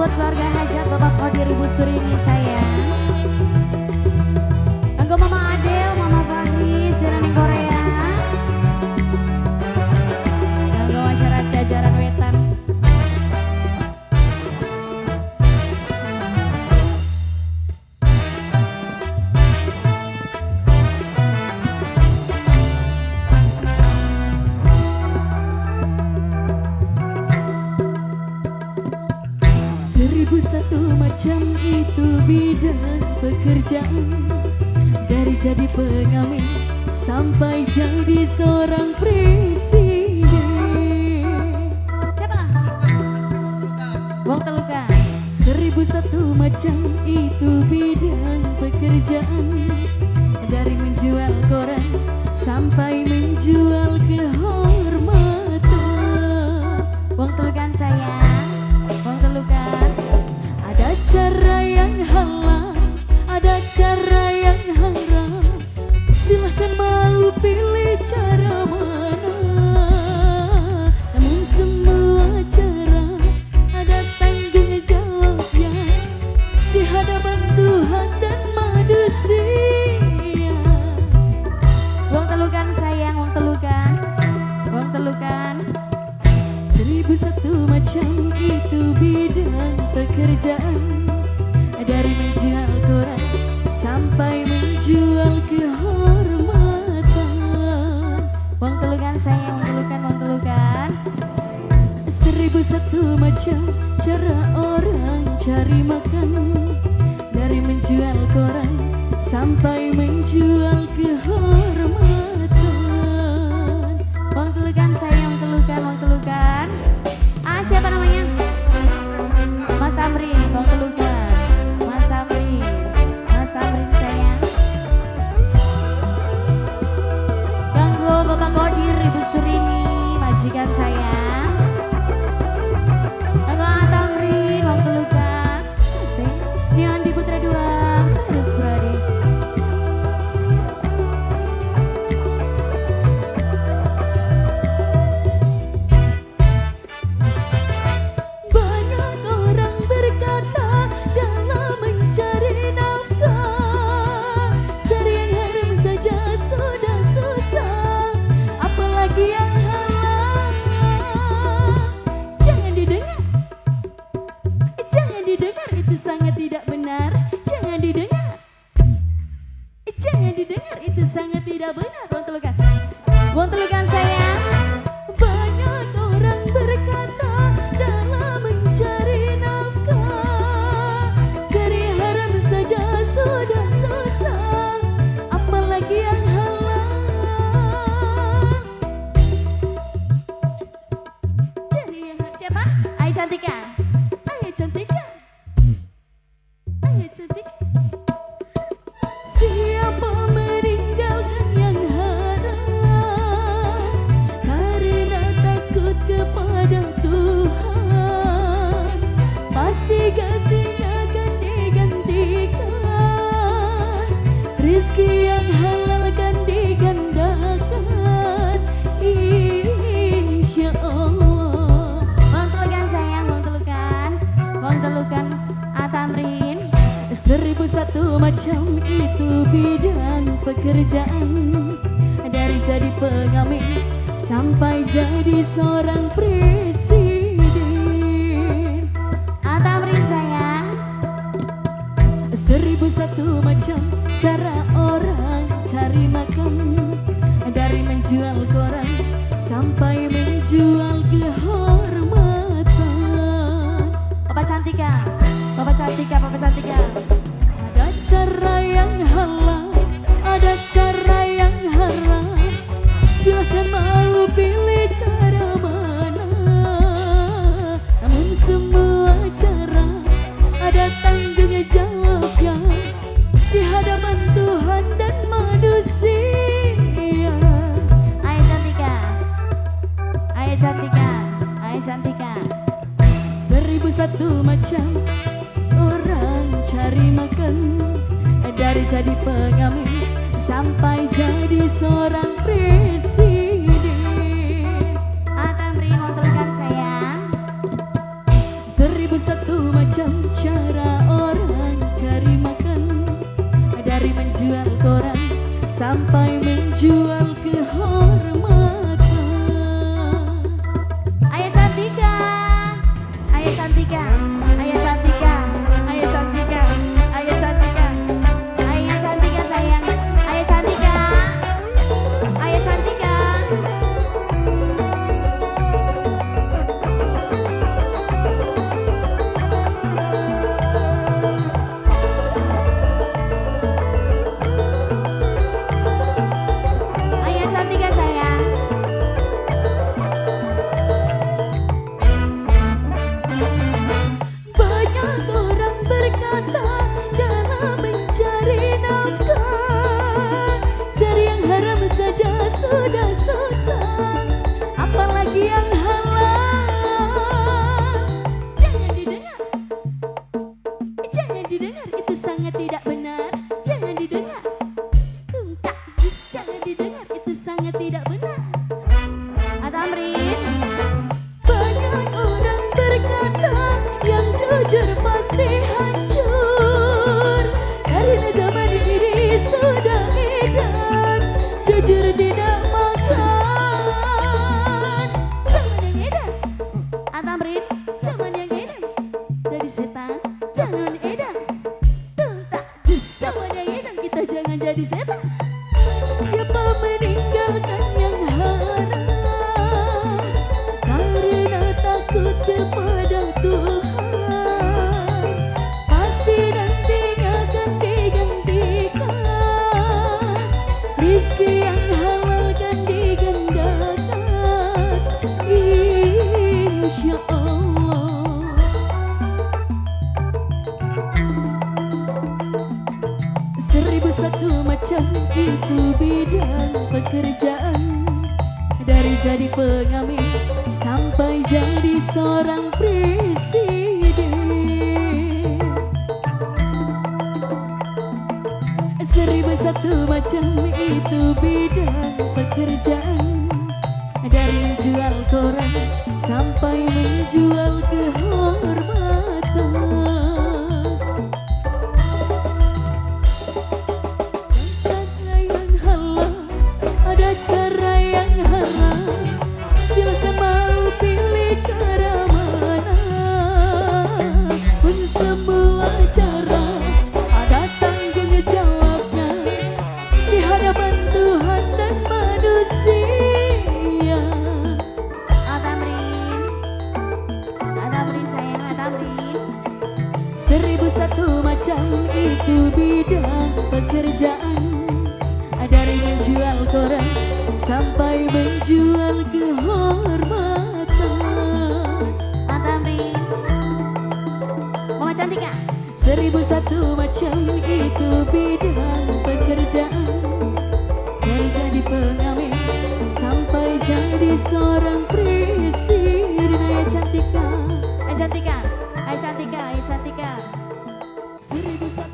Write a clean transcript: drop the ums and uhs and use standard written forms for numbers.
buat keluarga hajat Bapak Kodir Ibu Surini sayang. Kanggo Mama Adel, Mama Fahri, Sirani Korea. Kanggo masyarakat jajaran wetan. Satu macam itu bidang pekerjaan, dari jadi pengamen sampai jadi seorang presiden. Siapa? Wong Telukan. 1001 macam itu bidang pekerjaan, dari menjual koran sampai menjual kehormatan. Wong Telukan sayang. Wong Telukan. Ada cara yang halal, ada cara yang haram. Silahkan mau pilih cara mana. Namun semua cara ada tanggung jawabnya di hadapan Tuhan dan manusia. Wong Telukan sayang, Wong Telukan. Wong Telukan. 1001 macam itu bidang pekerjaan, dari menjual koran sampai menjual kehormatan. Wong Telukan sayang, Wong Telukan, Wong Telukan. 1001 macam cara orang cari makan, dari menjual koran sampai menjual kehormatan. Wong Telukan sayang, Wong Telukan, Wong Telukan. Ah, siapa namanya? Mas Tamrin, Wong Telukan. Mas Tamrin, Mas Tamrin sayang. Ganggu Bapak Kodir Ibu Surini, majikan sayang. Ganggu Tamrin, Wong Telukan. Asik. Nian di Putra 2, harus berani. Sangat tidak benar, jangan didengar. Jangan didengar, itu sangat tidak benar. Wong Telukan. Wong Telukan sayang. Banyak orang berkata dalam mencari nafkah, cari haram saja sudah susah, apalagi yang halal. Cari yang Siapa? Ai Cantika. Ayo Cantika. Ayo cantik. Siapa meninggalkan yang haram karena takut kepada Tuhan, pasti gantinya akan digantikan. Rizki yang halal akan digandakan, insya Allah. Wong Telukan sayang, Wong Telukan. Wong Telukan. Tamrin. 1001 macam itu bidang pekerjaan, dari jadi pengamen sampai jadi seorang presiden. Tamrin sayang. 1001 macam cara orang cari makan, dari menjual koran sampai menjual kehormatan. Papa Cantika. Papa Cantika, Papa Cantika. Ada cara yang halal, ada cara yang haram. Silahkan mau pilih cara mana. Namun semua cara ada tanggung jawabnya di hadapan Tuhan dan manusia. Ayo Cantika. Ayo Cantika. Ayo Cantika. 1001 macam orang cari makan, dari jadi pengamen sampai jadi seorang presiden. Tamrin, Wong Telukan sayang. 1001 macam macam cara orang cari makan, dari menjual koran sampai menjual kehormatan. Ayo Cantika, ayo Cantika, ayo Cantika, ayo Cantika, ayo Cantika, ayo Cantika sayang, ayo Cantika, ayo Cantika. Ayo Cantika sayang. Banyak orang berkata dalam mencari nafkah, cari yang haram saja sudah susah, apalagi yang halal. Jangan didengar, jangan didengar, itu sangat tidak benar. Jangan didengar, tak jus, jangan didengar, itu sangat tidak benar. Atamrin, Banyak orang berkata yang jujur pasti hancur, karena zaman ini sudah edan jujur tidak makan. Zaman yang edan, Atamrin, zaman yang edan, dari setan jangan edan. Tak jus, zaman yang edan, kita jangan jadi setan. Siapa meninggalkan yang haram karena takut kepada Tuhan, pasti nantinya akan digantikan. Rizki yang halal kan digandakan, insya Allah. 1001 macam itu bidang pekerjaan, dari jadi pengamen sampai jadi seorang presiden. 1001 macam itu bidang pekerjaan, dari menjual koran sampai menjual kehormatan. Cara yang halal, ada cara yang halal, silakan mau pilih cara mana. Pun semua cara ada tanggung jawabnya di hadapan Tuhan dan manusia. Atamrin, Atamrin sayang, Atamrin. 1001 macam itu bidang pekerjaan, dari menjual koran sampai menjual kehormatan. Atamrin, Mama Cantika. 1001 macam itu bidang pekerjaan, dari jadi pengamen sampai jadi seorang presiden. Ayo Cantika, Ayo Cantika, ayo Cantika, ayo Cantika. 1001